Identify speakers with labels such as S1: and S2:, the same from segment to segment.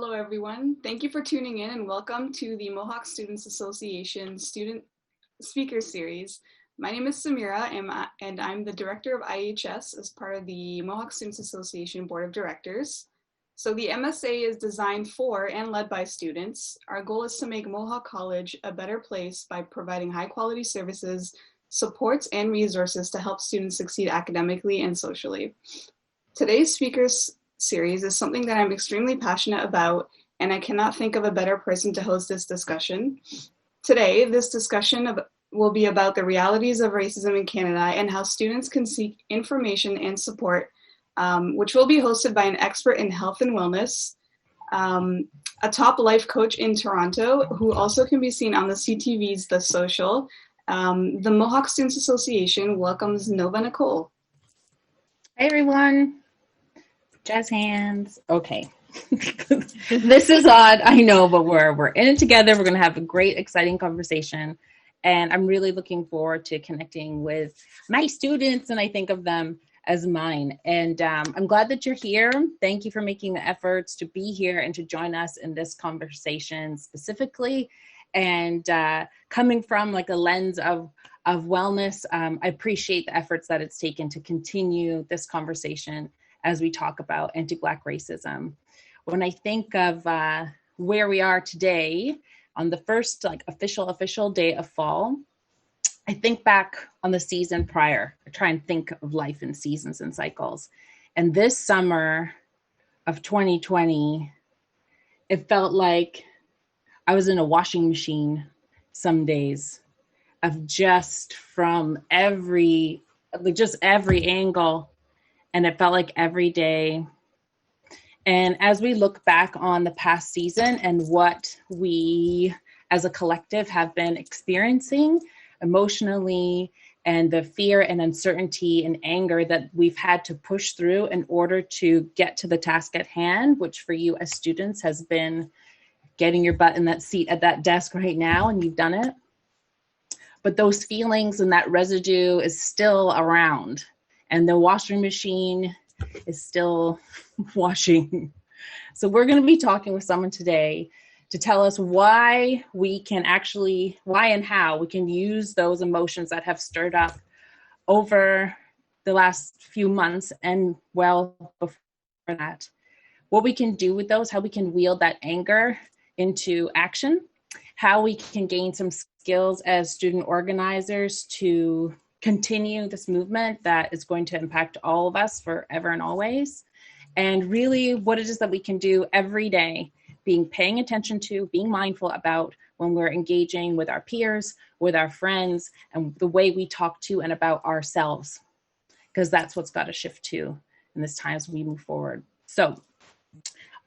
S1: Hello, everyone. Thank you for tuning in and welcome to the Mohawk Students Association Student Speaker Series. My name is Samira and I'm the Director of IHS as part of the Mohawk Students Association Board of Directors. So the MSA is designed for and led by students. Our goal is to make Mohawk College a better place by providing high quality services, supports, and resources to help students succeed academically and socially. Today's speakers series is something that I'm extremely passionate about, and I cannot think of a better person to host this discussion. Today, this discussion will be about the realities of racism in Canada and how students can seek information and support, which will be hosted by an expert in health and wellness, a top life coach in Toronto, who also can be seen on the CTV's The Social. The Mohawk Students Association welcomes Nova Nicole.
S2: Hey everyone. Jazz hands. Okay. This is odd, I know, but we're in it together. We're going to have a great, exciting conversation. And I'm really looking forward to connecting with my students, and I think of them as mine. And I'm glad that you're here. Thank you for making the efforts to be here and to join us in this conversation specifically. And coming from like a lens of wellness, I appreciate the efforts that it's taken to continue this conversation as we talk about anti-Black racism. When I think of where we are today on the first like official day of fall, I think back on the season prior. I try and think of life in seasons and cycles. And this summer of 2020, it felt like I was in a washing machine some days of just from every angle. And it felt like every day. And as we look back on the past season and what we as a collective have been experiencing emotionally, and the fear and uncertainty and anger that we've had to push through in order to get to the task at hand, which for you as students has been getting your butt in that seat at that desk right now, and you've done it. But those feelings and that residue is still around. And the washing machine is still washing. So we're going to be talking with someone today to tell us why and how we can use those emotions that have stirred up over the last few months and well before that. What we can do with those, how we can wield that anger into action, how we can gain some skills as student organizers to continue this movement that is going to impact all of us forever and always. And really what it is that we can do every day, paying attention to, being mindful about when we're engaging with our peers, with our friends, and the way we talk to and about ourselves, because that's what's got to shift to in this time as we move forward. So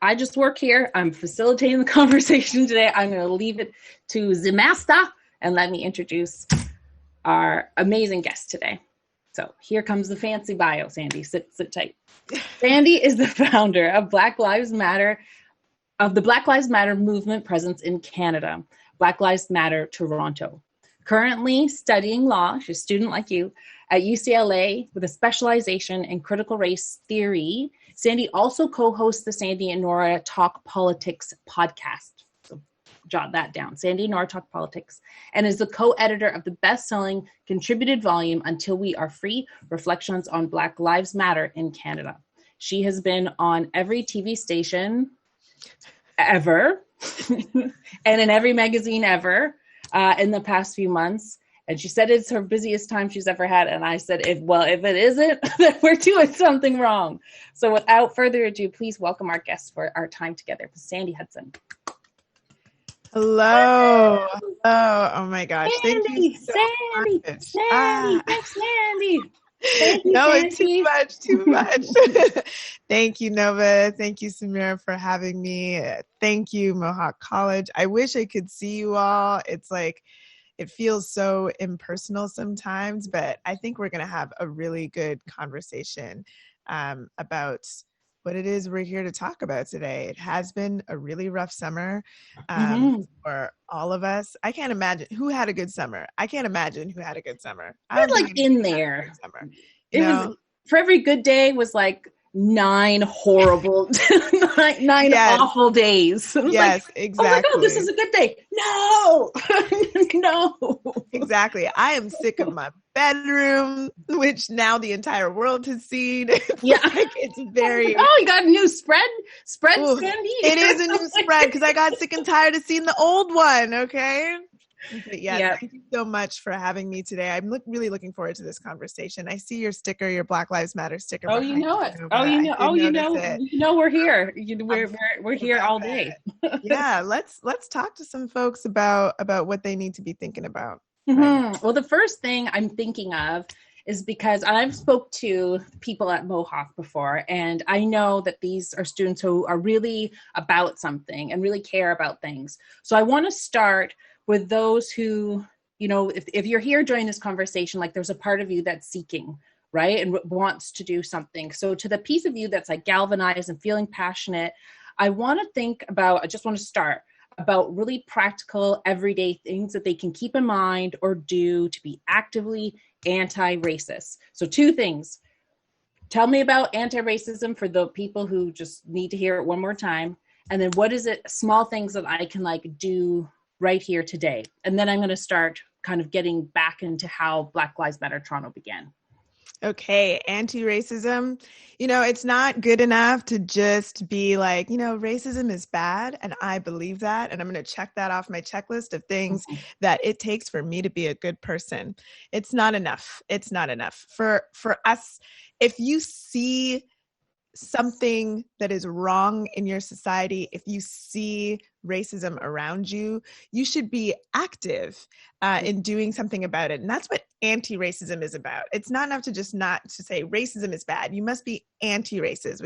S2: I just work here. I'm facilitating the conversation today. I'm going to leave it to the master and let me introduce our amazing guest today. So here comes the fancy bio. Sandy, sit tight. Sandy is the founder of the Black Lives Matter movement presence in Canada, Black Lives Matter Toronto. Currently studying law, she's a student like you, at UCLA with a specialization in critical race theory. Sandy also co-hosts the Sandy and Nora Talk Politics podcast. Jot that down. Sandy and Nora Talk Politics, and is the co-editor of the best-selling contributed volume Until We Are Free, Reflections on Black Lives Matter in Canada. She has been on every TV station ever and in every magazine ever in the past few months. And she said it's her busiest time she's ever had. And I said, if it isn't, then we're doing something wrong. So without further ado, please welcome our guest for our time together, Sandy Hudson.
S3: Hello. Oh my gosh.
S2: Sandy,
S3: thank you so much.
S2: Sandy. Thank you,
S3: no,
S2: Sandy.
S3: it's too much. Thank you, Nova. Thank you, Samira, for having me. Thank you, Mohawk College. I wish I could see you all. It's like, it feels so impersonal sometimes, but I think we're going to have a really good conversation about what it is we're here to talk about today. It has been a really rough summer for all of us. I can't imagine who had a good summer. I can't imagine who had a good summer.
S2: I was like in there.
S3: Summer.
S2: It was for every good day was like 9 horrible, nine
S3: Yes.
S2: awful days. And
S3: Yes,
S2: like,
S3: exactly.
S2: oh my God, this is a good day. No, no.
S3: Exactly. I am sick of my bedroom, which now the entire world has seen.
S2: Yeah.
S3: It's very.
S2: Oh, you got a new spread,
S3: Ooh,
S2: Sandy.
S3: it is a new spread because I got sick and tired of seeing the old one. Okay. But yes,
S2: Yep.
S3: Thank you so much for having me today. I'm really looking forward to this conversation. I see your sticker, your Black Lives Matter sticker.
S2: Oh, you know it.
S3: Nova.
S2: Oh, you know. Oh, you know.
S3: It.
S2: You know we're here. We're here all day.
S3: Yeah, let's talk to some folks about what they need to be thinking about.
S2: Mm-hmm. Well, the first thing I'm thinking of is because I've spoke to people at Mohawk before, and I know that these are students who are really about something and really care about things. So I want to start with those who, you know, if you're here during this conversation, like there's a part of you that's seeking, right, and wants to do something. So to the piece of you that's like galvanized and feeling passionate, I want to start about really practical, everyday things that they can keep in mind or do to be actively anti-racist. So 2 things. Tell me about anti-racism for the people who just need to hear it one more time. And then what is it, small things that I can like do right here today. And then I'm going to start kind of getting back into how Black Lives Matter Toronto began.
S3: Okay, anti-racism. You know, it's not good enough to just be like, you know, racism is bad. And I believe that. And I'm going to check that off my checklist of things that it takes for me to be a good person. It's not enough. It's not enough. For us, if you see something that is wrong in your society, if you see racism around you, you should be active in doing something about it. And that's what anti-racism is about. It's not enough to just not to say racism is bad. You must be anti-racist,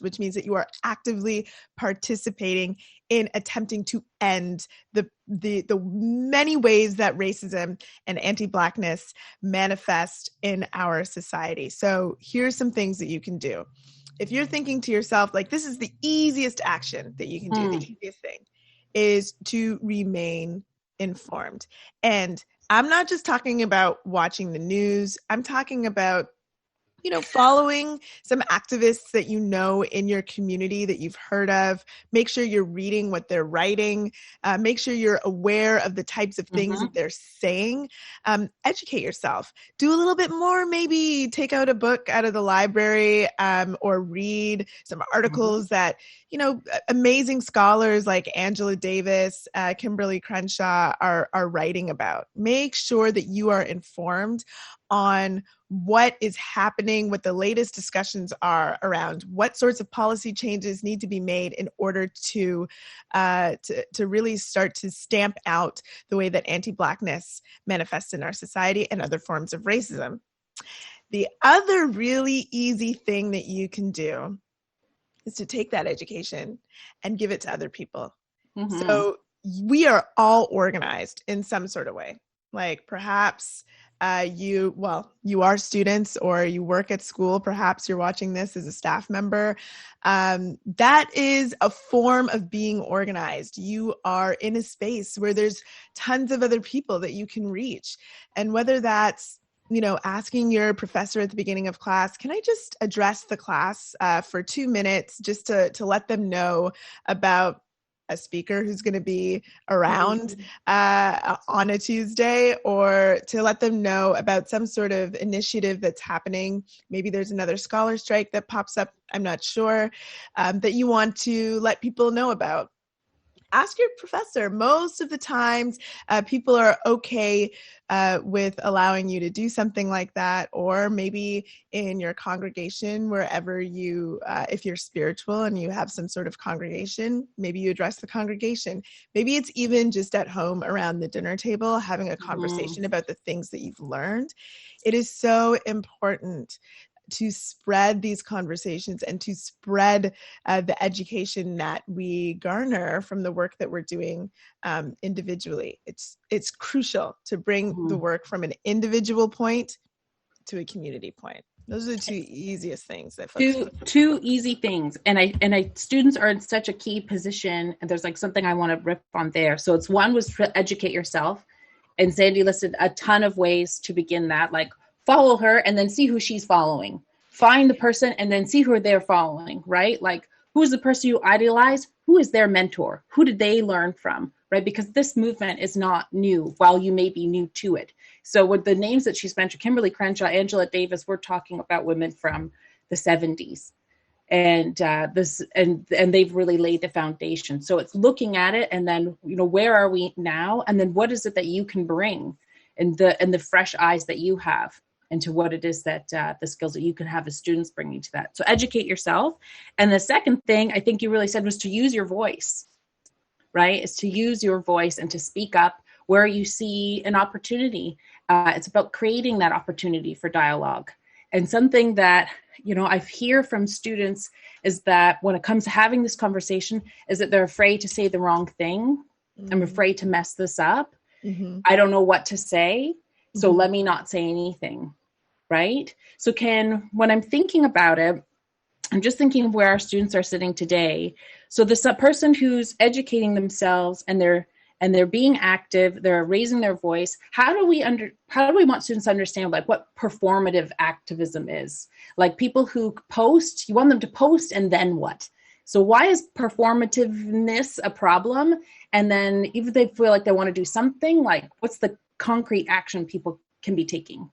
S3: which means that you are actively participating in attempting to end the many ways that racism and anti-Blackness manifest in our society. So here's some things that you can do. If you're thinking to yourself, like, this is the easiest action that you can do, the easiest thing is to remain informed. And I'm not just talking about watching the news. I'm talking about, you know, following some activists that you know in your community that you've heard of. Make sure you're reading what they're writing. Make sure you're aware of the types of things that they're saying. Educate yourself. Do a little bit more, maybe take out a book out of the library or read some articles that, you know, amazing scholars like Angela Davis, Kimberly Crenshaw are writing about. Make sure that you are informed on what is happening, what the latest discussions are around what sorts of policy changes need to be made in order to really start to stamp out the way that anti-Blackness manifests in our society and other forms of racism. The other really easy thing that you can do is to take that education and give it to other people. So we are all organized in some sort of way. Like perhaps you are students or you work at school. Perhaps you're watching this as a staff member. That is a form of being organized. You are in a space where there's tons of other people that you can reach. And whether that's, you know, asking your professor at the beginning of class, can I just address the class for 2 minutes just to let them know about a speaker who's going to be around on a Tuesday, or to let them know about some sort of initiative that's happening. Maybe there's another scholar strike that pops up, I'm not sure, that you want to let people know about. Ask your professor. Most of the times, people are okay with allowing you to do something like that, or maybe in your congregation, wherever you, if you're spiritual and you have some sort of congregation, maybe you address the congregation. Maybe it's even just at home around the dinner table, having a conversation about the things that you've learned. It is so important to spread these conversations and to spread the education that we garner from the work that we're doing individually. It's crucial to bring the work from an individual point to a community point. Those are the 2 easiest things that folks
S2: two easy things. And I students are in such a key position, and there's like something I want to rip on there. So it's one was to educate yourself. And Sandy listed a ton of ways to begin that, like follow her and then see who she's following. find the person and then see who they're following, right? Like, who is the person you idolize? Who is their mentor? Who did they learn from, right? Because this movement is not new, while you may be new to it. So with the names that she's mentioned, Kimberly Crenshaw, Angela Davis, we're talking about women from the 70s. And they've really laid the foundation. So it's looking at it, and then, where are we now? And then what is it that you can bring, and the fresh eyes that you have into what it is that the skills that you can have as students bringing to that. So educate yourself. And the second thing I think you really said was to use your voice, right? Is to use your voice and to speak up where you see an opportunity. It's about creating that opportunity for dialogue. And something that, I hear from students is that when it comes to having this conversation, is that they're afraid to say the wrong thing. Mm-hmm. I'm afraid to mess this up. Mm-hmm. I don't know what to say. So let me not say anything. Right? So when I'm thinking about it, I'm just thinking of where our students are sitting today. So this person who's educating themselves and they're being active, they're raising their voice. How do we want students to understand like what performative activism is? Like people who post, you want them to post, and then what? So why is performativeness a problem? And then even if they feel like they want to do something, like what's the concrete action people can be taking?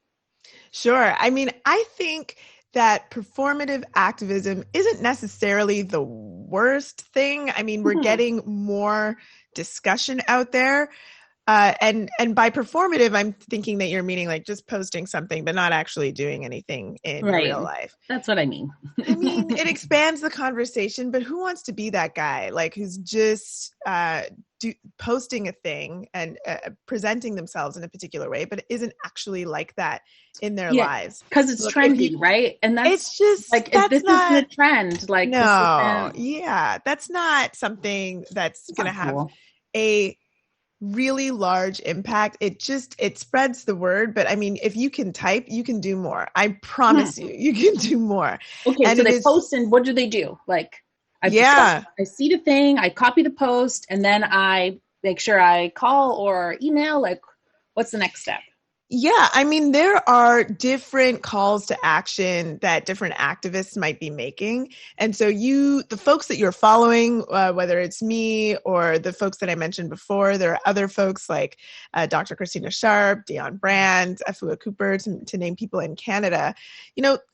S3: Sure. I mean, I think that performative activism isn't necessarily the worst thing. I mean, we're getting more discussion out there. And by performative, I'm thinking that you're meaning like just posting something, but not actually doing anything in real life.
S2: That's what I mean.
S3: I mean, it expands the conversation, but who wants to be that guy? Like who's just posting a thing and presenting themselves in a particular way, but isn't actually like that in their lives.
S2: Because it's trendy, right? And
S3: it's just
S2: like this is the trend. Like
S3: that's not something that's going to have a really large impact. It spreads the word, but I mean, if you can type, you can do more. I promise you can do more.
S2: Okay, and so they post, and what do they do? Like, I see the thing, I copy the post, and then I make sure I call or email. Like, what's the next step?
S3: Yeah, I mean, there are different calls to action that different activists might be making. And so the folks that you're following, whether it's me or the folks that I mentioned before, there are other folks like Dr. Christina Sharp, Dion Brand, Afua Cooper, to name people in Canada.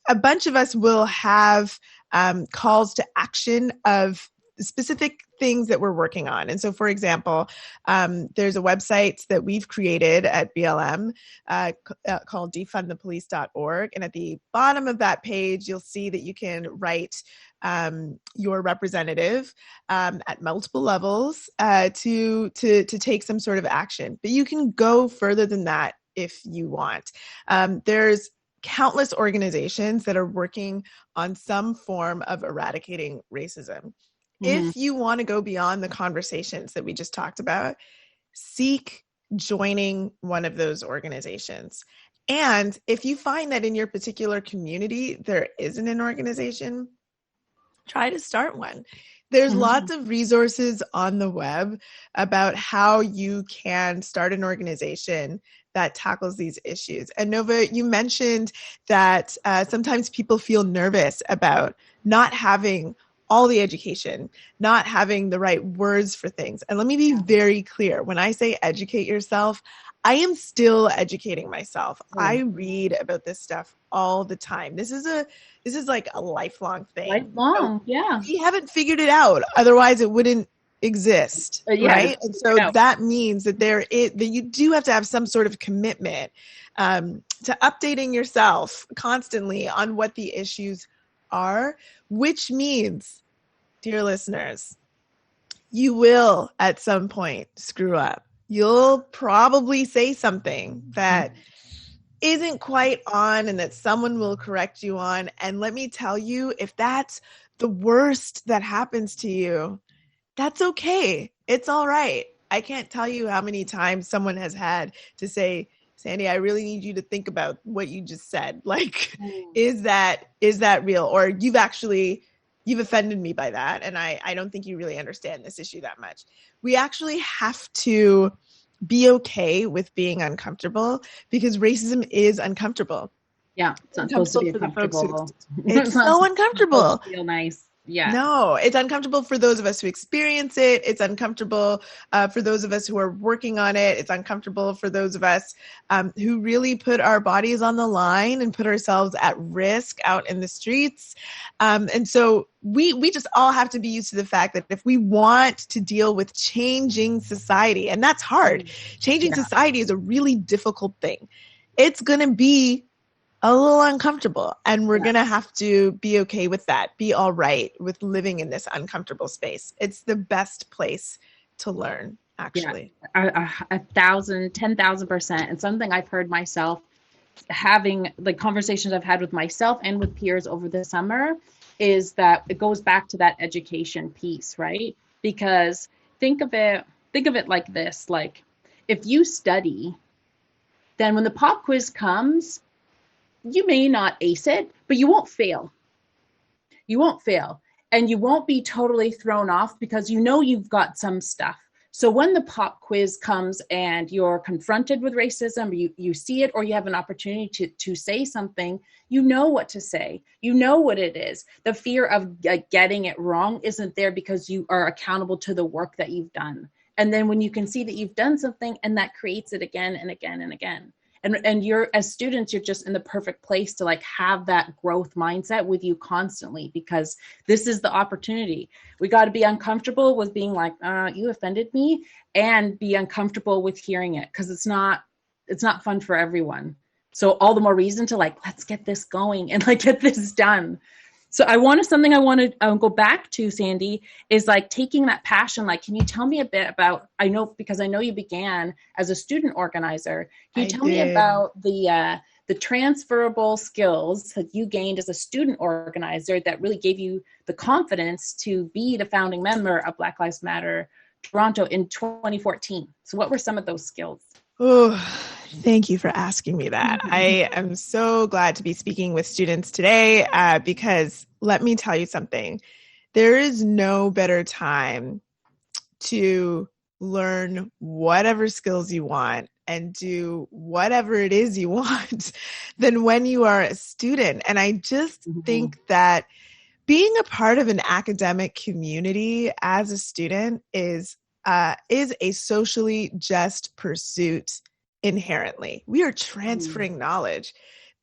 S3: A bunch of us will have calls to action of specific things that we're working on. And so, for example, there's a website that we've created at BLM called defundthepolice.org. And at the bottom of that page, you'll see that you can write your representative at multiple levels to take some sort of action. But you can go further than that if you want. There's countless organizations that are working on some form of eradicating racism. If you want to go beyond the conversations that we just talked about, seek joining one of those organizations. And if you find that in your particular community, there isn't an organization, try to start one. There's lots of resources on the web about how you can start an organization that tackles these issues. And Nova, you mentioned that sometimes people feel nervous about not having all the education, not having the right words for things. And let me be very clear. When I say educate yourself, I am still educating myself. I read about this stuff all the time. This is like a lifelong thing. We haven't figured it out. Otherwise it wouldn't exist, right? And so that means that that you do have to have some sort of commitment to updating yourself constantly on what the issues are, which means, dear listeners, you will at some point screw up. You'll probably say something that isn't quite on and that someone will correct you on. And let me tell you, if that's the worst that happens to you, that's okay. It's all right. I can't tell you how many times someone has had to say, Sandy, I really need you to think about what you just said. Like, is that real? Or you've offended me by that. And I don't think you really understand this issue that much. We actually have to be okay with being uncomfortable because racism is uncomfortable.
S2: Yeah, it's not supposed to be
S3: For the folks who,
S2: uncomfortable.
S3: it's
S2: not
S3: so
S2: supposed
S3: uncomfortable.
S2: to feel nice. Yeah.
S3: No, it's uncomfortable for those of us who experience it. It's uncomfortable for those of us who are working on it. It's uncomfortable for those of us who really put our bodies on the line and put ourselves at risk out in the streets. And so we just all have to be used to the fact that if we want to deal with changing society, and that's hard, changing society is a really difficult thing. It's going to be a little uncomfortable, and we're going to have to be okay with that, be all right with living in this uncomfortable space. It's the best place to learn, actually.
S2: Yeah, 1,000, 10,000%. And something I've heard myself having, like conversations I've had with myself and with peers over the summer, is that it goes back to that education piece, right? Because think of it like this, like if you study, then when the pop quiz comes, you may not ace it, but you won't fail. You won't fail. And you won't be totally thrown off because you know you've got some stuff. So when the pop quiz comes and you're confronted with racism, you see it, or you have an opportunity to say something, you know what to say. You know what it is. The fear of getting it wrong isn't there because you are accountable to the work that you've done. And then when you can see that you've done something, and that creates it again and again and again. And you're, as students, you're just in the perfect place to like have that growth mindset with you constantly, because this is the opportunity. We got to be uncomfortable with being like, you offended me, and be uncomfortable with hearing it, because it's not fun for everyone. So all the more reason to like, let's get this going and like get this done. So something I want to go back to, Sandy, is like taking that passion. Like, can you tell me a bit about, because I know you began as a student organizer. Can you tell me about the transferable skills that you gained as a student organizer that really gave you the confidence to be the founding member of Black Lives Matter Toronto in 2014? So what were some of those skills?
S3: Oh, thank you for asking me that. I am so glad to be speaking with students today because let me tell you something. There is no better time to learn whatever skills you want and do whatever it is you want than when you are a student. And I just think that being a part of an academic community as a student is a socially just pursuit inherently. We are transferring knowledge.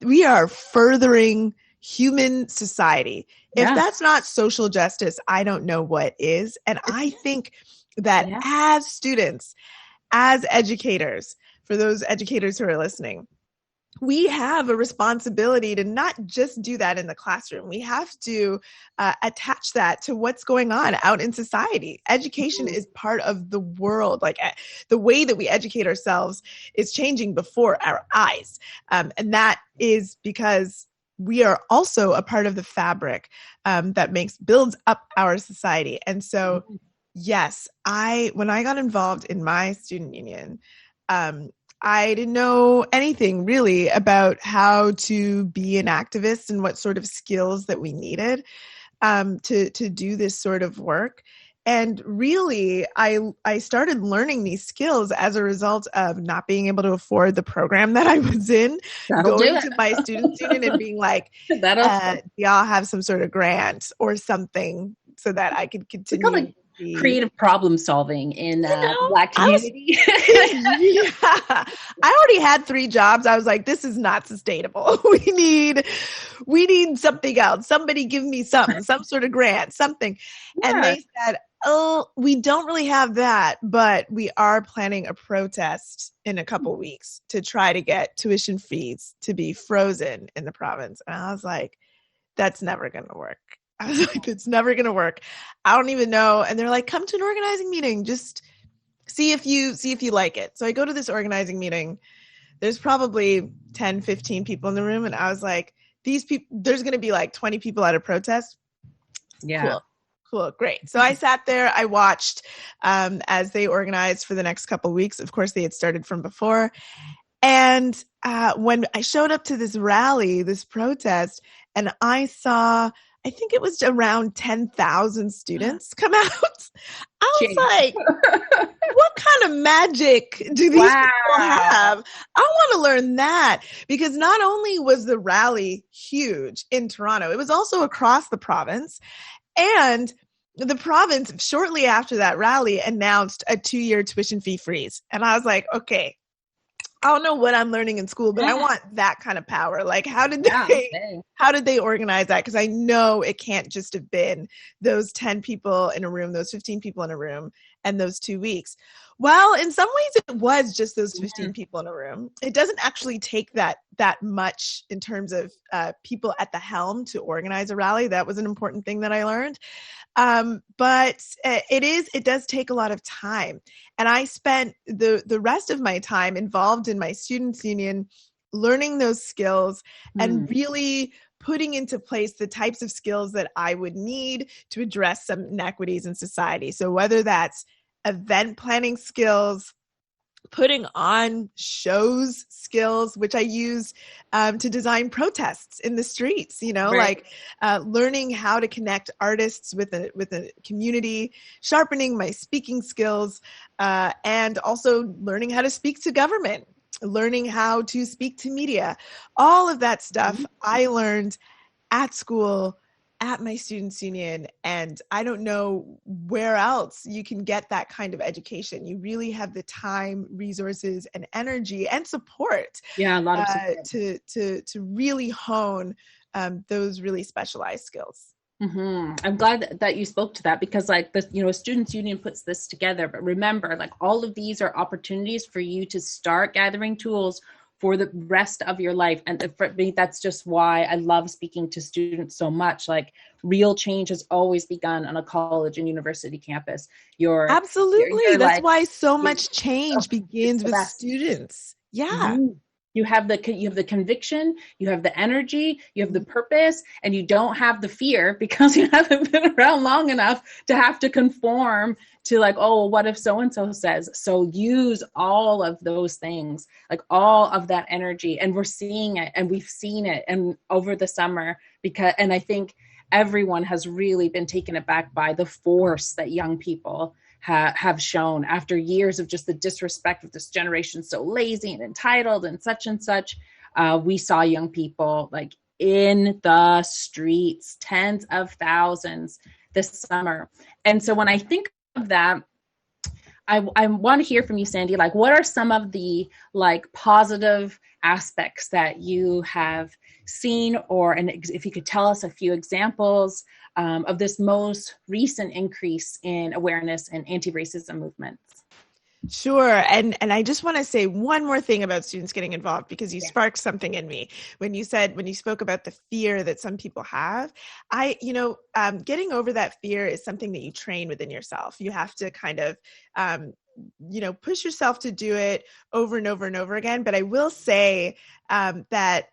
S3: We are furthering human society. If that's not social justice, I don't know what is. And I think that as students, as educators, for those educators who are listening, we have a responsibility to not just do that in the classroom. We have to attach that to what's going on out in society. Education is part of the world. Like the way that we educate ourselves is changing before our eyes. And that is because we are also a part of the fabric that builds up our society. And so, yes, when I got involved in my student union, I didn't know anything really about how to be an activist and what sort of skills that we needed to do this sort of work. And really, I started learning these skills as a result of not being able to afford the program that I was in, going to my student union and being like, y'all have some sort of grant or something so that I could continue.
S2: Creative problem solving in Black community.
S3: I already had 3 jobs. I was like, this is not sustainable. We need something else. Somebody give me something, some sort of grant, something. Yeah. And they said, oh, we don't really have that, but we are planning a protest in a couple weeks to try to get tuition fees to be frozen in the province. And I was like, that's never going to work. I was like, it's never going to work. I don't even know. And they're like, come to an organizing meeting. Just see if you like it. So I go to this organizing meeting. There's probably 10, 15 people in the room. And I was like, these people, there's going to be like 20 people at a protest.
S2: Yeah.
S3: Cool. Great. So I sat there, I watched as they organized for the next couple of weeks. Of course, they had started from before. And when I showed up to this rally, this protest, and I saw I think it was around 10,000 students come out. I was like, what kind of magic do these people have? I want to learn that, because not only was the rally huge in Toronto, it was also across the province. And the province, shortly after that rally, announced a 2-year tuition fee freeze. And I was like, okay, I don't know what I'm learning in school, but I want that kind of power. Like, how did they organize that? Because I know it can't just have been those 10 people in a room, those 15 people in a room, and those 2 weeks. Well, in some ways, it was just those 15 people in a room. It doesn't actually take that much in terms of people at the helm to organize a rally. That was an important thing that I learned. But it does take a lot of time. And I spent the rest of my time involved in my students' union, learning those skills and really putting into place the types of skills that I would need to address some inequities in society. So whether that's event planning skills, putting on shows skills, which I use to design protests in the streets, like learning how to connect artists with a community, sharpening my speaking skills, and also learning how to speak to government, learning how to speak to media. All of that stuff I learned at school, at my students' union, and I don't know where else you can get that kind of education. You really have the time, resources, and energy and support.
S2: Yeah, a lot of support.
S3: To really hone those really specialized skills.
S2: I'm glad that you spoke to that, because like the students union puts this together, but remember, like, all of these are opportunities for you to start gathering tools for the rest of your life. And for me, that's just why I love speaking to students so much. Like, real change has always begun on a college and university campus.
S3: Absolutely. That's why so much change begins with students. Yeah.
S2: You have the conviction, you have the energy, you have the purpose, and you don't have the fear because you haven't been around long enough to have to conform to, like, oh, what if so-and-so says? So use all of those things, like all of that energy. And we're seeing it, and we've seen it and over the summer, and I think everyone has really been taken aback by the force that young people have shown after years of just the disrespect of this generation, so lazy and entitled and such. We saw young people like in the streets, tens of thousands this summer. And so when I think of that, I want to hear from you, Sandy, like, what are some of the like positive aspects that you have seen, and if you could tell us a few examples of this most recent increase in awareness and anti-racism movements?
S3: Sure. And I just want to say one more thing about students getting involved, because you sparked something in me when you spoke about the fear that some people have. Getting over that fear is something that you train within yourself. You have to kind of, push yourself to do it over and over and over again. But I will say that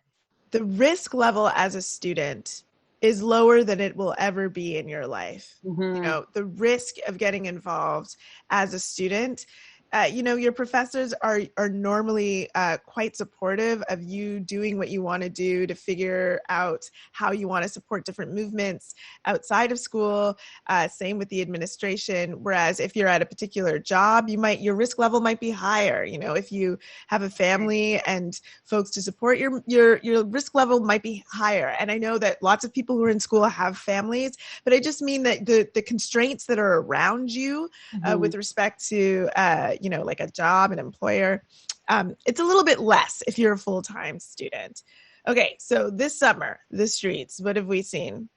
S3: the risk level as a student is lower than it will ever be in your life. The risk of getting involved as a student, your professors are normally quite supportive of you doing what you want to do to figure out how you want to support different movements outside of school. Same with the administration. Whereas if you're at a particular job, your risk level might be higher. If you have a family and folks to support, your risk level might be higher. And I know that lots of people who are in school have families, but I just mean that the constraints that are around you with respect to like a job, an employer, it's a little bit less if you're a full-time student. Okay, so this summer, the streets, what have we seen?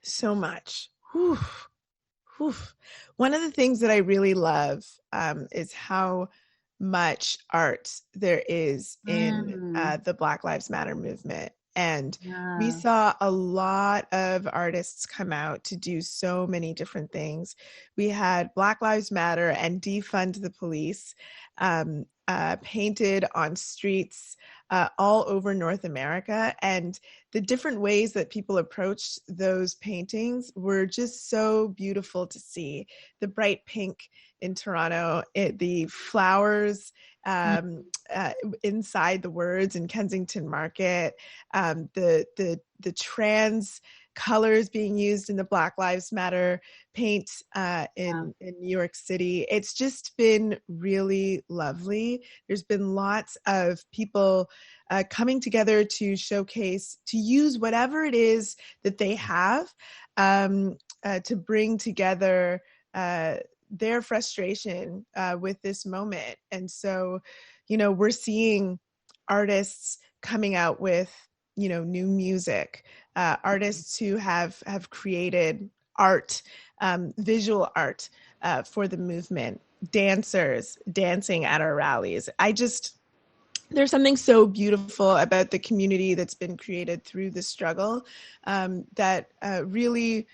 S3: So much. Whew. Whew. One of the things that I really love is how much art there is in the Black Lives Matter movement. And we saw a lot of artists come out to do so many different things. We had Black Lives Matter and Defund the Police painted on streets all over North America. And the different ways that people approached those paintings were just so beautiful to see. The bright pink in Toronto, the flowers inside the words in Kensington Market, the trans colors being used in the Black Lives Matter paint in New York City. It's just been really lovely. There's been lots of people coming together to showcase, to use whatever it is that they have to bring together their frustration with this moment. And so, we're seeing artists coming out with, new music, artists who have created art, visual art for the movement, dancers dancing at our rallies. There's something so beautiful about the community that's been created through the struggle that really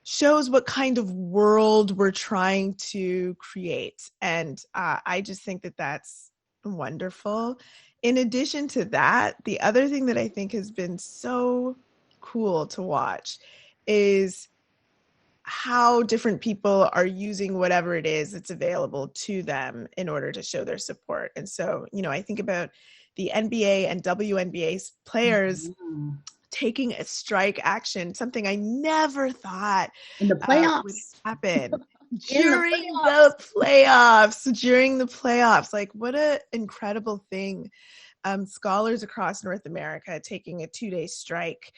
S3: shows what kind of world we're trying to create. And I just think that that's wonderful. In addition to that, the other thing that I think has been so cool to watch is how different people are using whatever it is that's available to them in order to show their support. And so, I think about the NBA and WNBA players taking a strike action, something I never thought
S2: in the playoffs
S3: would happen. During the playoffs, like, what an incredible thing. Scholars across North America taking a 2-day strike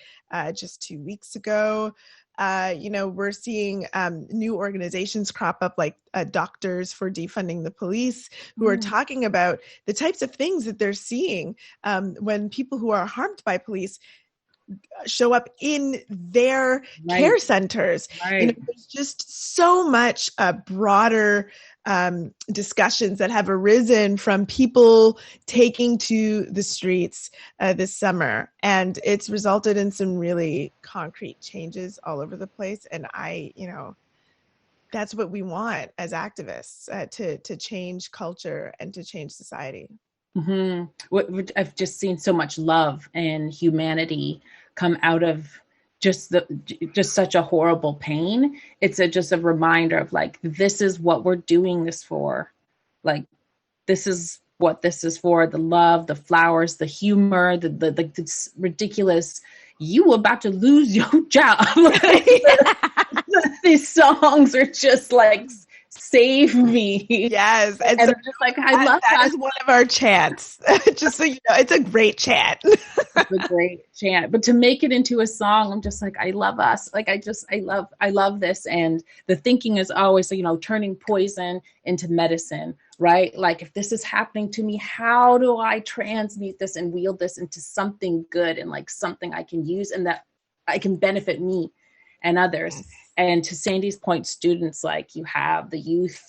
S3: just 2 weeks ago. We're seeing new organizations crop up, like Doctors for Defunding the Police, who are talking about the types of things that they're seeing when people who are harmed by police show up in their care centers. There's just so much broader discussions that have arisen from people taking to the streets this summer, and it's resulted in some really concrete changes all over the place. And that's what we want as activists, to change culture and to change society.
S2: I've just seen so much love and humanity come out of just such a horrible pain. It's just a reminder of, like, this is what we're doing this for. Like, this is what this is for: the love, the flowers, the humor, the ridiculous, you about to lose your job. These songs are just like, save me.
S3: Yes.
S2: And so, just like, I love
S3: that is one of our chants. Just so you know, it's a great chant.
S2: It's a great chant. But to make it into a song, I'm just like, I love us. Like, I love this. And the thinking is always, turning poison into medicine, right? Like, if this is happening to me, how do I transmute this and wield this into something good and like something I can use and that I can benefit me and others? Yes. And to Sandy's point, students, like, you have the youth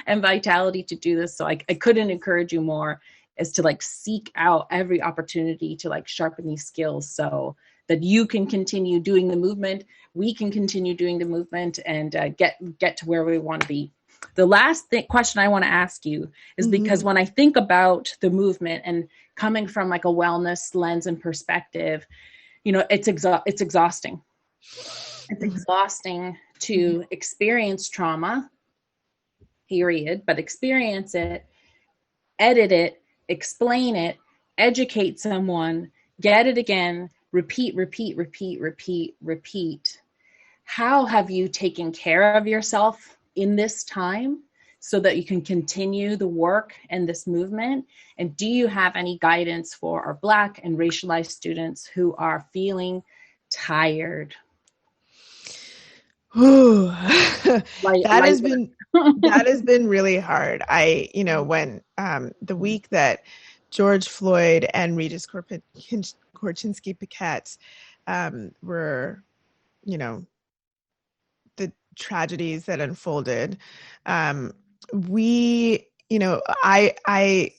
S2: and vitality to do this. So I couldn't encourage you more, is to like seek out every opportunity to like sharpen these skills so that you can continue doing the movement. We can continue doing the movement and get to where we want to be. The last question I want to ask you is because when I think about the movement and coming from like a wellness lens and perspective, it's exhausting. It's exhausting to experience trauma, period, but experience it, edit it, explain it, educate someone, get it again, repeat. How have you taken care of yourself in this time so that you can continue the work and this movement? And do you have any guidance for our Black and racialized students who are feeling tired?
S3: Ooh, that has been really hard. When the week that George Floyd and Regis Korchinski Paquette were, the tragedies that unfolded, I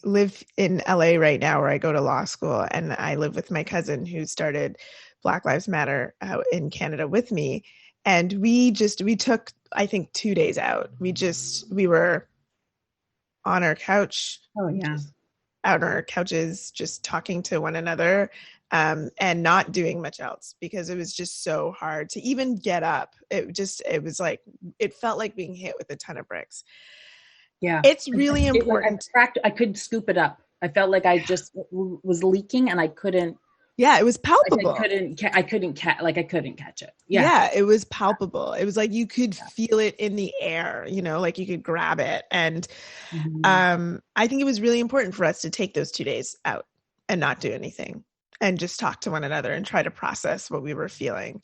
S3: live in LA right now, where I go to law school, and I live with my cousin who started Black Lives Matter in Canada with me. And we took, I think, 2 days out. We were on our couch.
S2: Oh, yeah.
S3: Out on our couches, just talking to one another, and not doing much else, because it was just so hard to even get up. It was like, it felt like being hit with a ton of bricks.
S2: Yeah.
S3: It's really important.
S2: I couldn't scoop it up. I felt like I just was leaking and I couldn't
S3: Yeah, it was
S2: Like
S3: palpable.
S2: I couldn't catch it. Yeah.
S3: Yeah, it was palpable. It was like you could feel it in the air, like you could grab it. And
S2: Mhm.
S3: I think it was really important for us to take those 2 days out and not do anything and just talk to one another and try to process what we were feeling.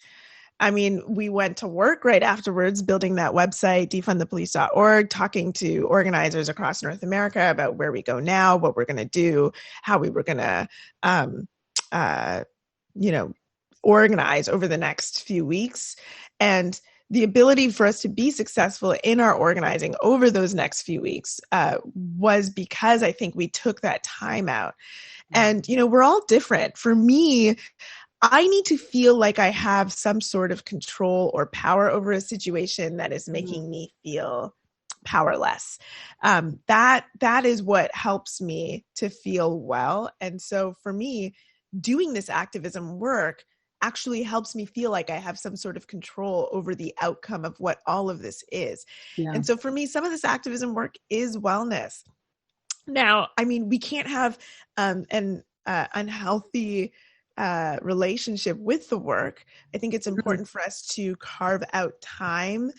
S3: I mean, we went to work right afterwards, building that website, defundthepolice.org, talking to organizers across North America about where we go now, what we're going to do, how we were going to, um, uh, you know, organize over the next few weeks. And the ability for us to be successful in our organizing over those next few weeks was because I think we took that time out. And, we're all different. For me, I need to feel like I have some sort of control or power over a situation that is making me feel powerless. That is what helps me to feel well. And so for me, doing this activism work actually helps me feel like I have some sort of control over the outcome of what all of this is.
S2: Yeah.
S3: And so for me, some of this activism work is wellness. Now, I mean, we can't have an unhealthy relationship with the work. I think it's important for us to carve out time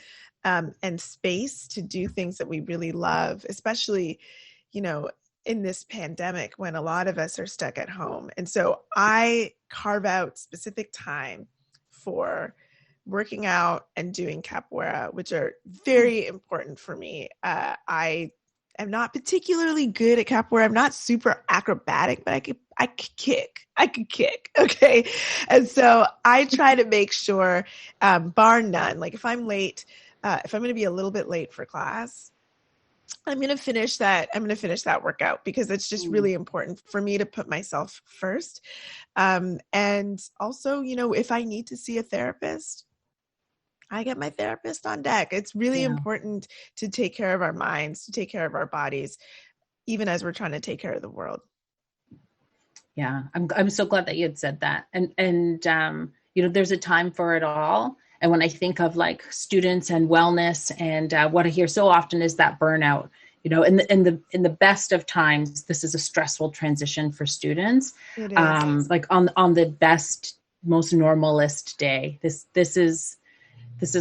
S3: and space to do things that we really love, especially, in this pandemic when a lot of us are stuck at home. And so I carve out specific time for working out and doing capoeira, which are very important for me. I'm not particularly good at capoeira. I'm not super acrobatic, but I could kick. I could kick. Okay. And so I try to make sure, bar none, like if I'm late, if I'm going to be a little bit late for class, I'm going to finish that workout because it's just really important for me to put myself first. And also, if I need to see a therapist, I get my therapist on deck. It's really important to take care of our minds, to take care of our bodies, even as we're trying to take care of the world.
S2: Yeah, I'm so glad that you had said that. And there's a time for it all. And when I think of like students and wellness, and what I hear so often is that burnout. In the best of times, this is a stressful transition for students.
S3: It is.
S2: Like on the best, most normalist day, this is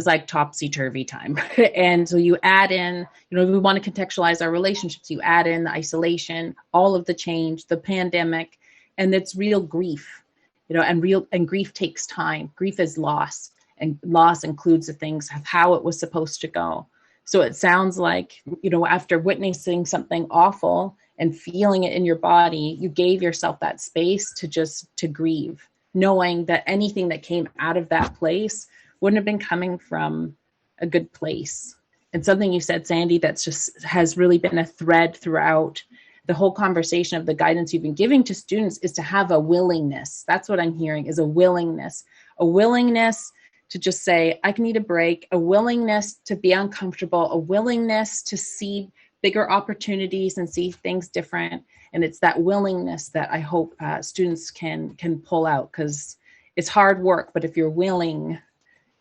S2: like topsy-turvy time. And so you add in, we want to contextualize our relationships. You add in the isolation, all of the change, the pandemic, and it's real grief, and grief takes time. Grief is loss, and loss includes the things of how it was supposed to go. So it sounds like, after witnessing something awful and feeling it in your body, you gave yourself that space to grieve, knowing that anything that came out of that place wouldn't have been coming from a good place. And something you said, Sandy, that's just has really been a thread throughout the whole conversation of the guidance you've been giving to students is to have a willingness. That's what I'm hearing, is a willingness to just say, I need a break, a willingness to be uncomfortable, a willingness to see bigger opportunities and see things different. And it's that willingness that I hope students can pull out, because it's hard work, but if you're willing,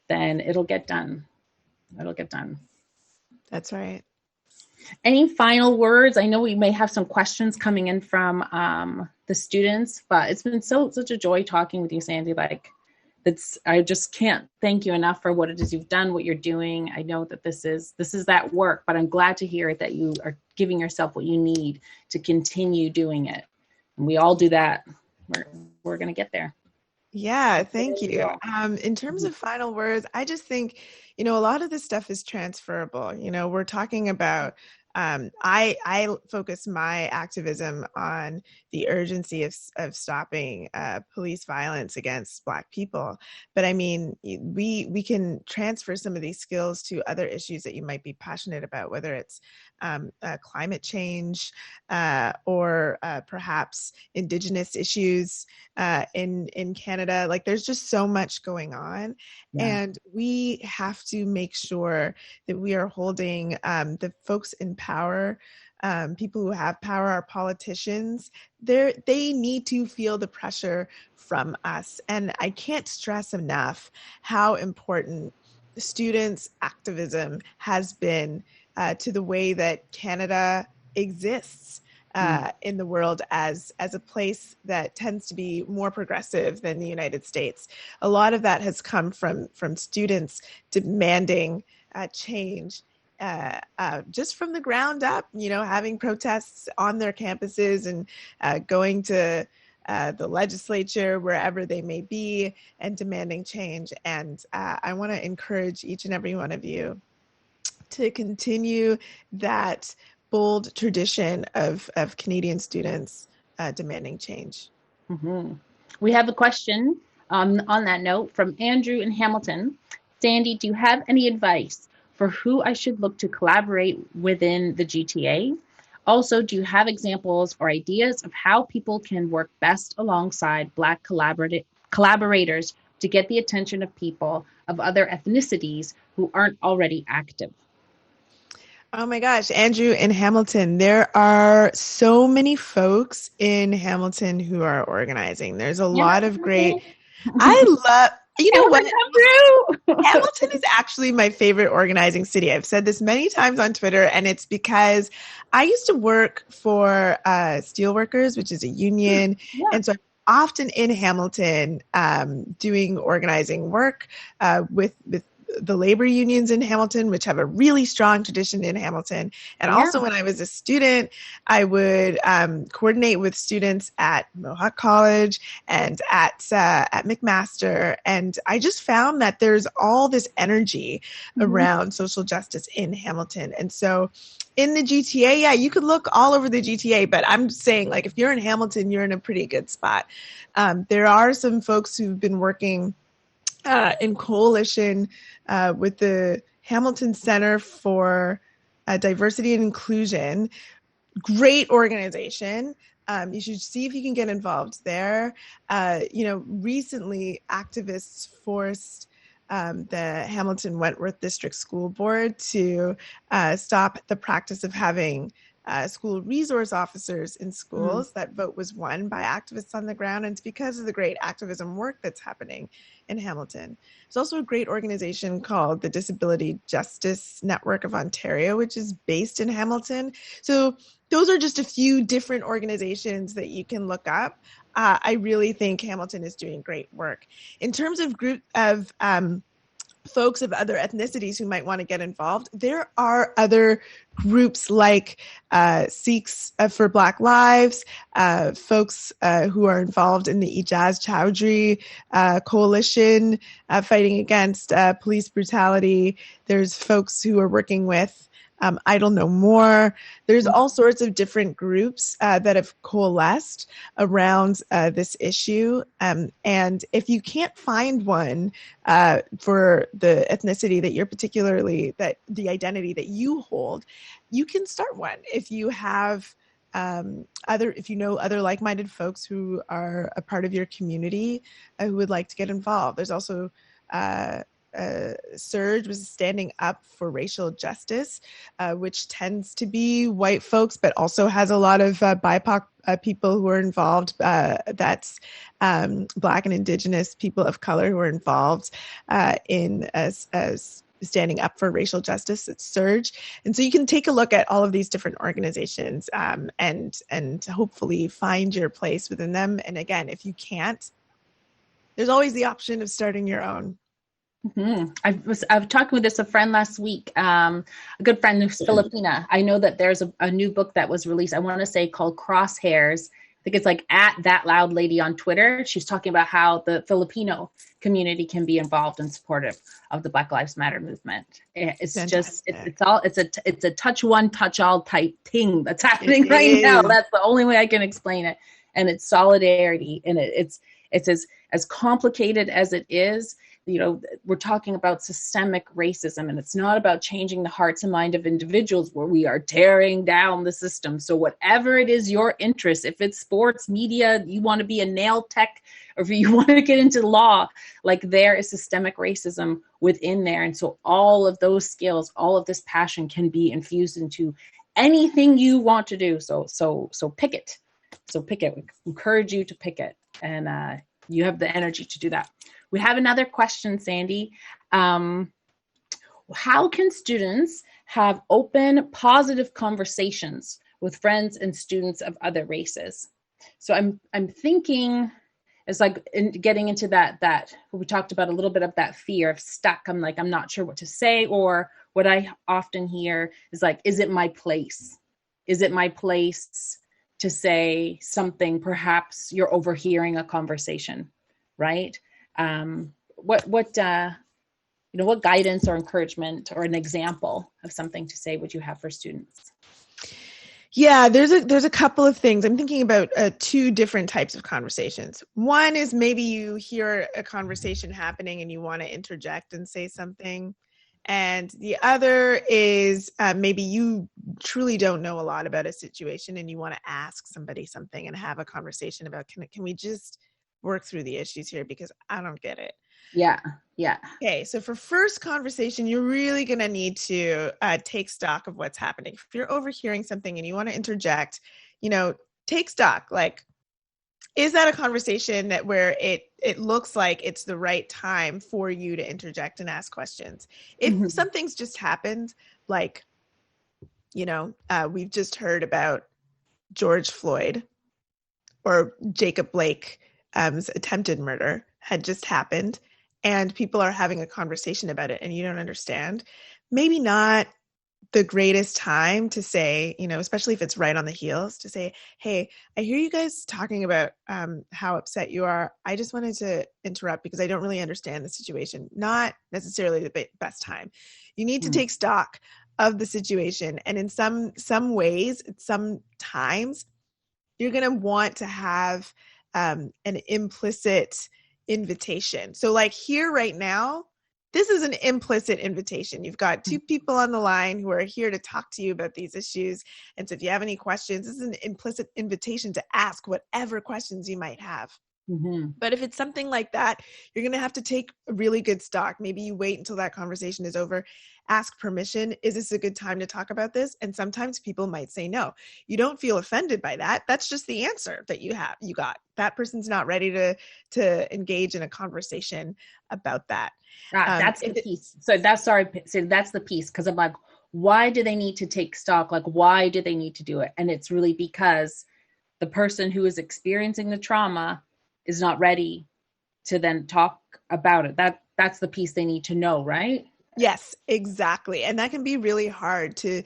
S2: then it'll get done.
S3: That's right.
S2: Any final words? I know we may have some questions coming in from the students, but it's been such a joy talking with you, Sandy. I just can't thank you enough for what it is you've done, what you're doing. I know that this is that work, but I'm glad to hear that you are giving yourself what you need to continue doing it. And we all do that. We're going to get there.
S3: Yeah, thank you. In terms of final words, I just think, a lot of this stuff is transferable. We're talking about, I focus my activism on the urgency of stopping police violence against Black people. But I mean, we can transfer some of these skills to other issues that you might be passionate about, whether it's climate change or perhaps Indigenous issues in Canada. Like, there's just so much going on. Yeah. And we have to make sure that we are holding the folks in power, people who have power, our politicians, they need to feel the pressure from us. And I can't stress enough how important students' activism has been to the way that Canada exists. in the world as a place that tends to be more progressive than the United States. A lot of that has come from students demanding change. Just from the ground up, having protests on their campuses and going to the legislature, wherever they may be, and demanding change. And I want to encourage each and every one of you to continue that bold tradition of Canadian students demanding change.
S2: Mm-hmm. We have a question on that note from Andrew in Hamilton. Sandy, do you have any advice for who I should look to collaborate within the GTA? Also, do you have examples or ideas of how people can work best alongside Black collaborators to get the attention of people of other ethnicities who aren't already active?
S3: Oh my gosh, Andrew in Hamilton. There are so many folks in Hamilton who are organizing. There's a lot of great, I love, you know what? Hamilton is actually my favorite organizing city. I've said this many times on Twitter, and it's because I used to work for Steelworkers, which is a union. Yeah. And so I'm often in Hamilton doing organizing work with the labor unions in Hamilton, which have a really strong tradition in Hamilton. And also when I was a student, I would coordinate with students at Mohawk College and at McMaster. And I just found that there's all this energy around social justice in Hamilton. And so in the GTA, yeah, you could look all over the GTA, but I'm saying, like, if you're in Hamilton, you're in a pretty good spot. There are some folks who've been working in coalition with the Hamilton Center for Diversity and Inclusion. Great organization. You should see if you can get involved there. Recently activists forced the Hamilton Wentworth District School Board to stop the practice of having school resource officers in schools. That vote was won by activists on the ground, and it's because of the great activism work that's happening in Hamilton. There's also a great organization called the Disability Justice Network of Ontario, which is based in Hamilton. So those are just a few different organizations that you can look up. I really think Hamilton is doing great work. In terms of folks of other ethnicities who might want to get involved, there are other groups like Sikhs for Black Lives, folks who are involved in the Ijaz Chowdhury coalition fighting against police brutality. There's folks who are working with Idle No More. There's all sorts of different groups that have coalesced around this issue. And if you can't find one for the ethnicity that you're the identity that you hold, you can start one. If you have if you know other like-minded folks who are a part of your community who would like to get involved. There's also Surge was standing up for racial justice, which tends to be white folks, but also has a lot of BIPOC people who are involved. That's Black and Indigenous people of color who are involved in as standing up for racial justice. It's Surge. And so you can take a look at all of these different organizations and hopefully find your place within them. And again, if you can't, there's always the option of starting your own.
S2: I was talking with a friend last week, a good friend who's Filipina. I know that there's a new book that was released, I want to say called Crosshairs. I think it's like at That Loud Lady on Twitter. She's talking about how the Filipino community can be involved and supportive of the Black Lives Matter movement. It's fantastic. It's a touch one, touch all type thing that's happening right now. That's the only way I can explain it. And it's solidarity, and it's as complicated as it is. We're talking about systemic racism, and it's not about changing the hearts and mind of individuals where we are tearing down the system. So whatever it is your interest, if it's sports, media, you want to be a nail tech, or if you want to get into law, like there is systemic racism within there. And so all of those skills, all of this passion can be infused into anything you want to do. So pick it. So pick it. We encourage you to pick it. And you have the energy to do that. We have another question, Sandy. How can students have open, positive conversations with friends and students of other races. So I'm thinking, it's like getting into that we talked about a little bit of that fear of stuck. I'm like, I'm not sure what to say, or what I often hear is like, is it my place? Is it my place to say something? Perhaps you're overhearing a conversation, right? What guidance or encouragement or an example of something to say would you have for students?
S3: Yeah, there's a couple of things. I'm thinking about two different types of conversations. One is maybe you hear a conversation happening and you want to interject and say something. And the other is maybe you truly don't know a lot about a situation and you want to ask somebody something and have a conversation about, can we just work through the issues here because I don't get it.
S2: Yeah.
S3: Okay, so for first conversation, you're really going to need to take stock of what's happening. If you're overhearing something and you want to interject, take stock. Like, is that a conversation that where it looks like it's the right time for you to interject and ask questions? If something's just happened, like, we've just heard about George Floyd or Jacob Blake's attempted murder had just happened, and people are having a conversation about it and you don't understand, maybe not the greatest time to say, especially if it's right on the heels, to say, hey, I hear you guys talking about how upset you are. I just wanted to interrupt because I don't really understand the situation. Not necessarily the best time. You need to take stock of the situation. And in some ways, sometimes you're going to want to have an implicit invitation. So like here right now, this is an implicit invitation. You've got two people on the line who are here to talk to you about these issues. And so if you have any questions, this is an implicit invitation to ask whatever questions you might have. But if it's something like that, you're going to have to take a really good stock. Maybe you wait until that conversation is over, ask permission. Is this a good time to talk about this? And sometimes people might say no. You don't feel offended by that. That's just the answer that you got. That person's not ready to engage in a conversation about that.
S2: That's the piece. So that's the piece. Cause I'm like, why do they need to take stock? Like, why do they need to do it? And it's really because the person who is experiencing the trauma is not ready to then talk about it. That's the piece they need to know, right?
S3: Yes, exactly. And that can be really hard to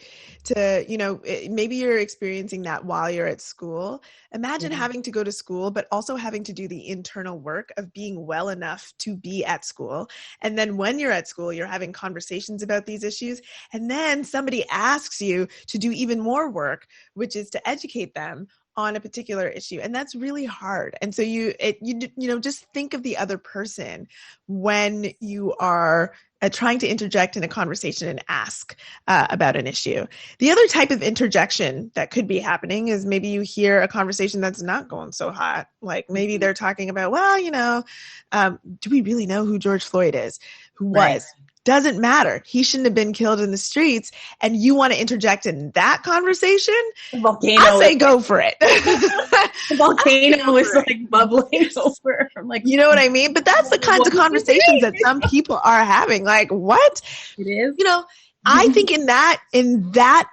S3: maybe you're experiencing that while you're at school. Imagine having to go to school, but also having to do the internal work of being well enough to be at school. And then when you're at school, you're having conversations about these issues. And then somebody asks you to do even more work, which is to educate them on a particular issue. And that's really hard. And so you just think of the other person when you are trying to interject in a conversation and ask about an issue. The other type of interjection that could be happening is maybe you hear a conversation that's not going so hot. Like maybe they're talking about, do we really know who George Floyd is? Who was? Doesn't matter. He shouldn't have been killed in the streets. And you want to interject in that conversation? I say go for it.
S2: The volcano is like bubbling over. I'm like,
S3: you know what I mean? But that's the kinds of conversations that some people are having. Like, what?
S2: It is.
S3: I think in that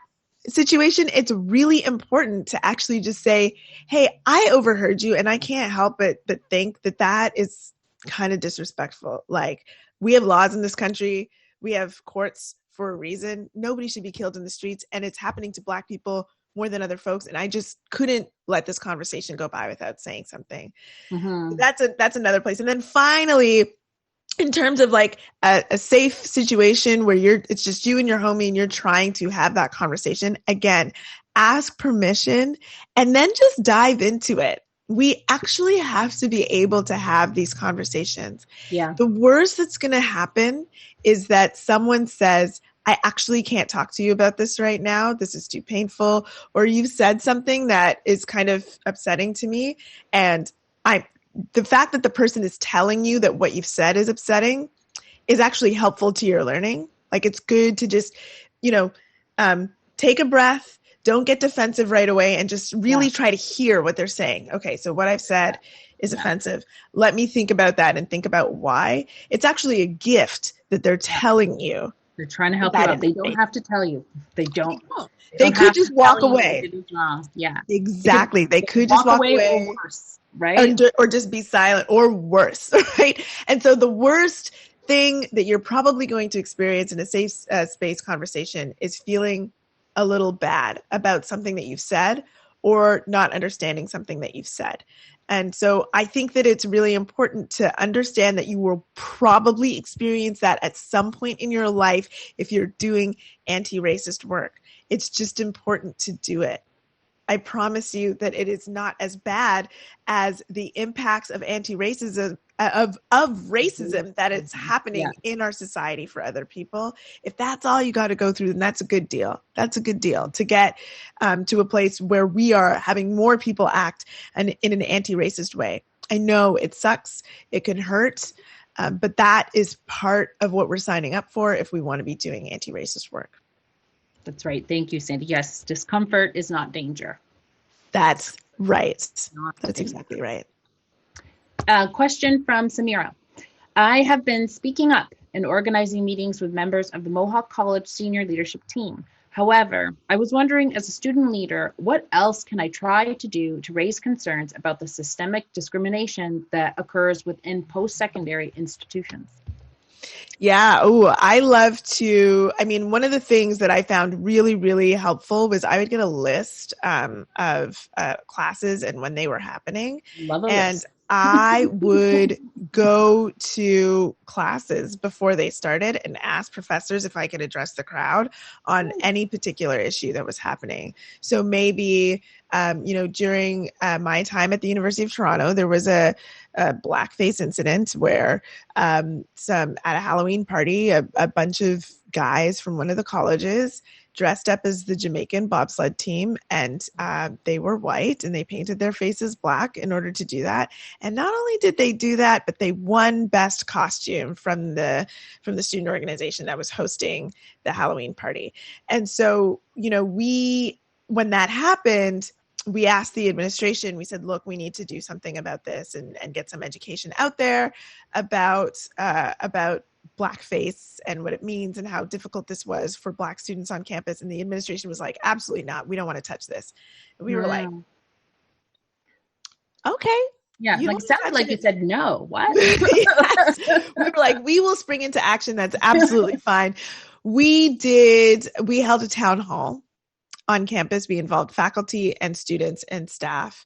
S3: situation, it's really important to actually just say, hey, I overheard you and I can't help but think that is kind of disrespectful. Like, we have laws in this country. We have courts for a reason. Nobody should be killed in the streets. And it's happening to Black people more than other folks. And I just couldn't let this conversation go by without saying something. That's another place. And then finally, in terms of like a safe situation where it's just you and your homie and you're trying to have that conversation, again, ask permission and then just dive into it. We actually have to be able to have these conversations.
S2: Yeah.
S3: The worst that's going to happen is that someone says, I actually can't talk to you about this right now. This is too painful. Or you've said something that is kind of upsetting to me. And the fact that the person is telling you that what you've said is upsetting is actually helpful to your learning. Like, it's good to just, take a breath. Don't get defensive right away and just really try to hear what they're saying. Okay, so what I've said is offensive. Let me think about that and think about why. It's actually a gift that they're telling you
S2: They're trying to help you
S3: that
S2: out. They don't
S3: information.
S2: have to tell you. They don't.
S3: They
S2: Don't
S3: could
S2: have to
S3: just walk
S2: tell you
S3: away.
S2: it is wrong. Yeah.
S3: Exactly. They could just
S2: Walk
S3: walk
S2: away or
S3: away.
S2: worse, right?
S3: Or just be silent, or worse, right? And so the worst thing that you're probably going to experience in a safe space conversation is feeling a little bad about something that you've said, or not understanding something that you've said. And so I think that it's really important to understand that you will probably experience that at some point in your life if you're doing anti-racist work. It's just important to do it. I promise you that it is not as bad as the impacts of anti-racism, of racism that is happening in our society for other people. If that's all you got to go through, then that's a good deal. That's a good deal to get to a place where we are having more people act in an anti-racist way. I know it sucks. It can hurt. But that is part of what we're signing up for if we want to be doing anti-racist work.
S2: That's right. Thank you, Sandy. Yes, discomfort is not danger.
S3: That's right. That's exactly right.
S2: Question from Samira. I have been speaking up and organizing meetings with members of the Mohawk College senior leadership team. However, I was wondering, as a student leader, what else can I try to do to raise concerns about the systemic discrimination that occurs within post-secondary institutions?
S3: Yeah. Oh, I love to. I mean, one of the things that I found really, really helpful was I would get a list of classes and when they were happening.
S2: Love a
S3: and
S2: list.
S3: I would go to classes before they started and ask professors if I could address the crowd on any particular issue that was happening. So maybe, during my time at the University of Toronto, there was a blackface incident where at a Halloween party, a bunch of guys from one of the colleges dressed up as the Jamaican bobsled team, and they were white, and they painted their faces black in order to do that. And not only did they do that, but they won best costume from the student organization that was hosting the Halloween party. And so, when that happened, we asked the administration, we said, look, we need to do something about this and get some education out there about blackface and what it means and how difficult this was for Black students on campus. And the administration was like, absolutely not. We don't want to touch this. And we were like, okay.
S2: Yeah, like it sounded like you said no. What?
S3: Yes. We were like, we will spring into action. That's absolutely fine. We held a town hall on campus. We involved faculty and students and staff.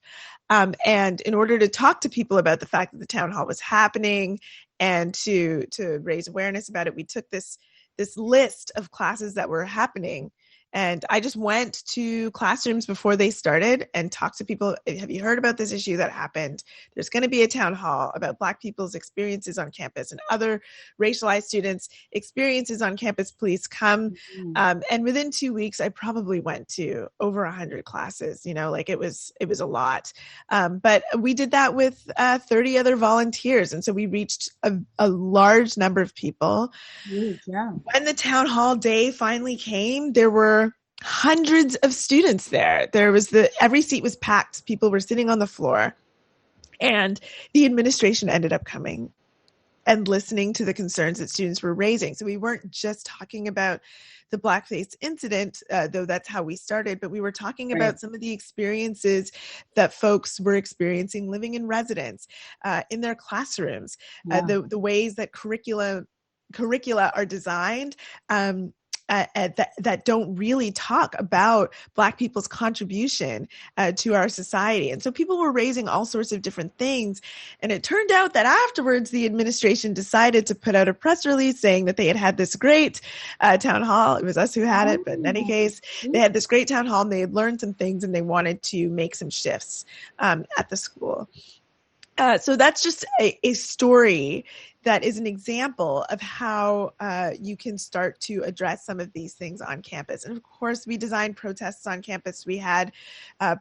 S3: And in order to talk to people about the fact that the town hall was happening and to raise awareness about it, we took this list of classes that were happening. And I just went to classrooms before they started and talked to people. Have you heard about this issue that happened? There's going to be a town hall about Black people's experiences on campus and other racialized students' experiences on campus. Please come. And within 2 weeks, I probably went to over 100 classes. It was a lot. But we did that with 30 other volunteers. And so we reached a large number of people.
S2: Yeah.
S3: When the town hall day finally came, there were hundreds of students there. Every seat was packed. People were sitting on the floor, and the administration ended up coming and listening to the concerns that students were raising. So we weren't just talking about the blackface incident, though that's how we started, but we were talking about some of the experiences that folks were experiencing living in residence, in their classrooms, the ways that curricula are designed, that don't really talk about Black people's contribution to our society. And so people were raising all sorts of different things. And it turned out that afterwards, the administration decided to put out a press release saying that they had this great town hall. It was us who had it, but in any case, they had this great town hall and they had learned some things and they wanted to make some shifts at the school. So that's just a story that is an example of how you can start to address some of these things on campus. And of course, we designed protests on campus. We had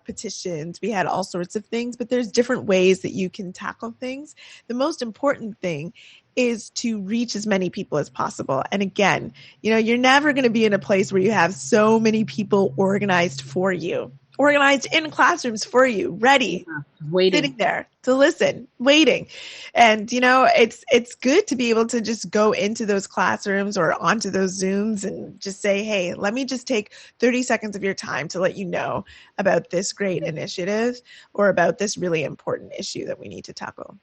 S3: petitions. We had all sorts of things, but there's different ways that you can tackle things. The most important thing is to reach as many people as possible. And again, you're never going to be in a place where you have so many people organized for you. organized in classrooms for you, ready,
S2: waiting,
S3: sitting there to listen, waiting. And, you know, it's good to be able to just go into those classrooms or onto those Zooms and just say, hey, let me just take 30 seconds of your time to let you know about this great initiative or about this really important issue that we need to tackle.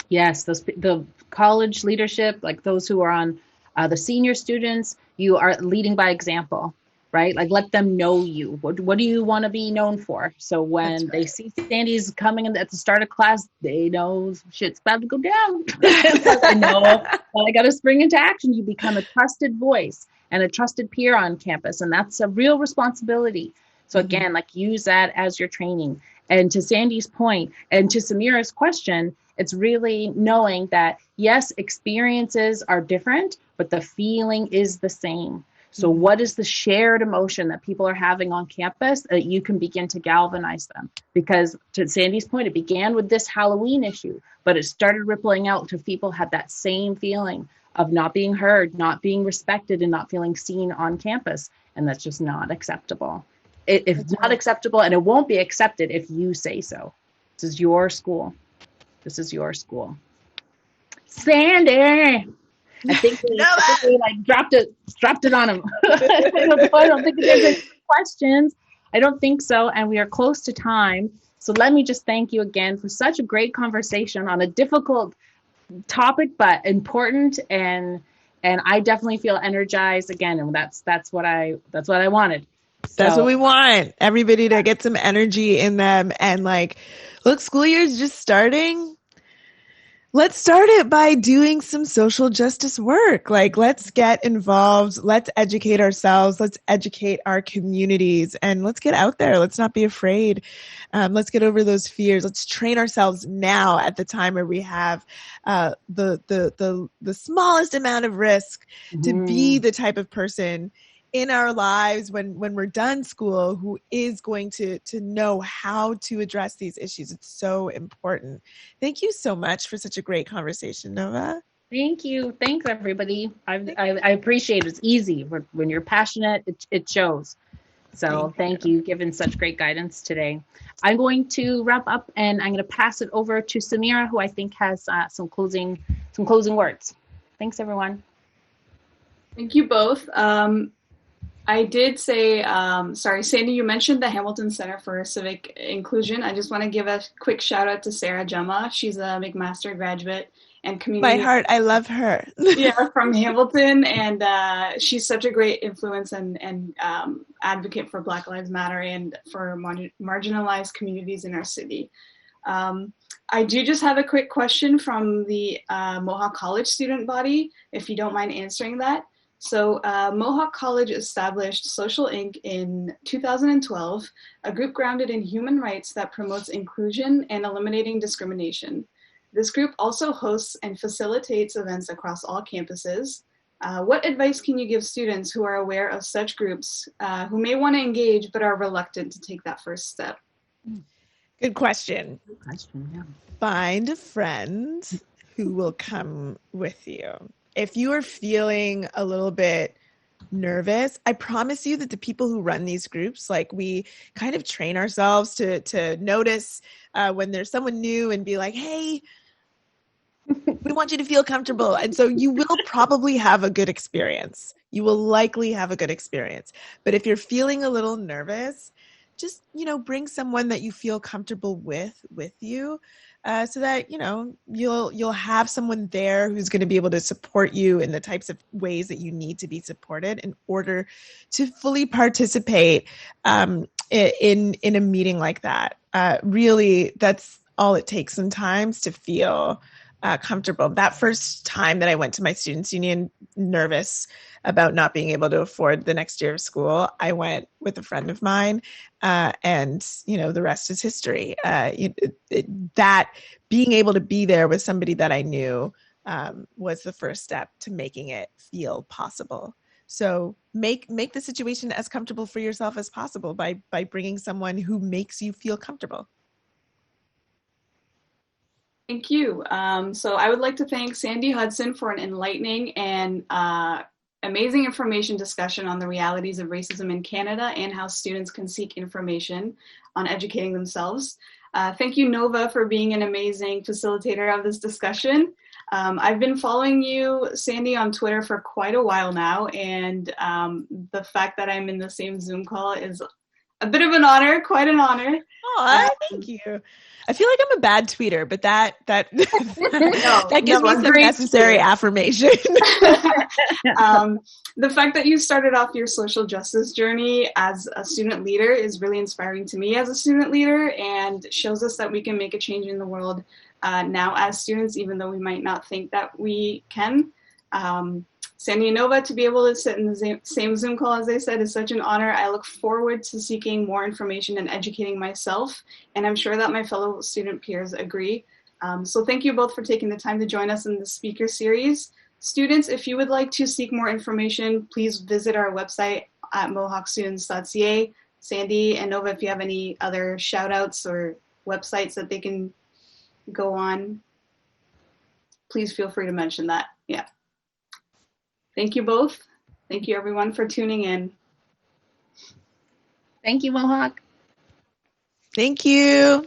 S2: Yes, the college leadership, like those who are on the senior students, you are leading by example, right? Like let them know you. What do you want to be known for? So when they see Sandy's coming in at the start of class, they know shit's about to go down. Like, I know I got to spring into action. You become a trusted voice and a trusted peer on campus, and that's a real responsibility. So again, like use that as your training. And to Sandy's point, and to Samira's question, it's really knowing that, yes, experiences are different, but the feeling is the same. So what is the shared emotion that people are having on campus that you can begin to galvanize them? Because to Sandy's point, it began with this Halloween issue, but it started rippling out to people had that same feeling of not being heard, not being respected, and not feeling seen on campus. And that's just not acceptable. It's not acceptable, and it won't be accepted if you say so. This is your school. This is your school. Sandy, I think we like dropped it on him. I don't think there's any questions. I don't think so, and we are close to time. So let me just thank you again for such a great conversation on a difficult topic, but important, and I definitely feel energized again, and that's what I wanted.
S3: That's what we want. Everybody to get some energy in them. And like, look, school year is just starting. Let's start it by doing some social justice work. Like, let's get involved. Let's educate ourselves. Let's educate our communities. And let's get out there. Let's not be afraid. Let's get over those fears. Let's train ourselves now at the time where we have the smallest amount of risk to be the type of person in our lives when we're done school who is going to know how to address these issues. It's so important. Thank you so much for such a great conversation, Nova.
S2: Thank you. Thanks, everybody. I appreciate it. It's easy. When you're passionate, it shows. So thank you. Given such great guidance today. I'm going to wrap up, and I'm going to pass it over to Samira, who I think has some closing words. Thanks, everyone.
S1: Thank you both. I did say, sorry, Sandy, you mentioned the Hamilton Center for Civic Inclusion. I just want to give a quick shout out to Sarah Gemma. She's a McMaster graduate and community.
S3: My heart, I love her.
S1: Yeah, from Hamilton, and she's such a great influence and advocate for Black Lives Matter and for marginalized communities in our city. I do just have a quick question from the Mohawk College student body, if you don't mind answering that. So Mohawk College established Social Inc. in 2012, a group grounded in human rights that promotes inclusion and eliminating discrimination. This group also hosts and facilitates events across all campuses. What advice can you give students who are aware of such groups who may want to engage but are reluctant to take that first step?
S3: Good question.
S2: Good question, yeah.
S3: Find a friend who will come with you. If you are feeling a little bit nervous, I promise you that the people who run these groups, like we kind of train ourselves to notice when there's someone new and be like, hey, we want you to feel comfortable. And so you will probably have a good experience. You will likely have a good experience. But if you're feeling a little nervous, just, bring someone that you feel comfortable with you. So that, you'll have someone there who's going to be able to support you in the types of ways that you need to be supported in order to fully participate in a meeting like that. Really, that's all it takes sometimes to feel comfortable. That first time that I went to my students' union nervous about not being able to afford the next year of school, I went with a friend of mine, and the rest is history. That being able to be there with somebody that I knew was the first step to making it feel possible. So make the situation as comfortable for yourself as possible by bringing someone who makes you feel comfortable.
S1: Thank you. So I would like to thank Sandy Hudson for an enlightening and amazing information discussion on the realities of racism in Canada and how students can seek information on educating themselves. Thank you, Nova, for being an amazing facilitator of this discussion. I've been following you, Sandy, on Twitter for quite a while now, and the fact that I'm in the same Zoom call is a bit of an honor, quite an honor.
S3: Oh, thank you. I feel like I'm a bad tweeter, but that that gives me some necessary affirmation.
S1: The fact that you started off your social justice journey as a student leader is really inspiring to me as a student leader, and shows us that we can make a change in the world now as students, even though we might not think that we can. Sandy and Nova, to be able to sit in the same Zoom call, as I said, is such an honor. I look forward to seeking more information and educating myself, and I'm sure that my fellow student peers agree. So thank you both for taking the time to join us in the speaker series. Students, if you would like to seek more information, please visit our website at mohawkstudents.ca. Sandy and Nova, if you have any other shout outs or websites that they can go on, please feel free to mention that. Yeah. Thank you both. Thank you everyone for tuning in.
S2: Thank you, Mohawk.
S3: Thank you.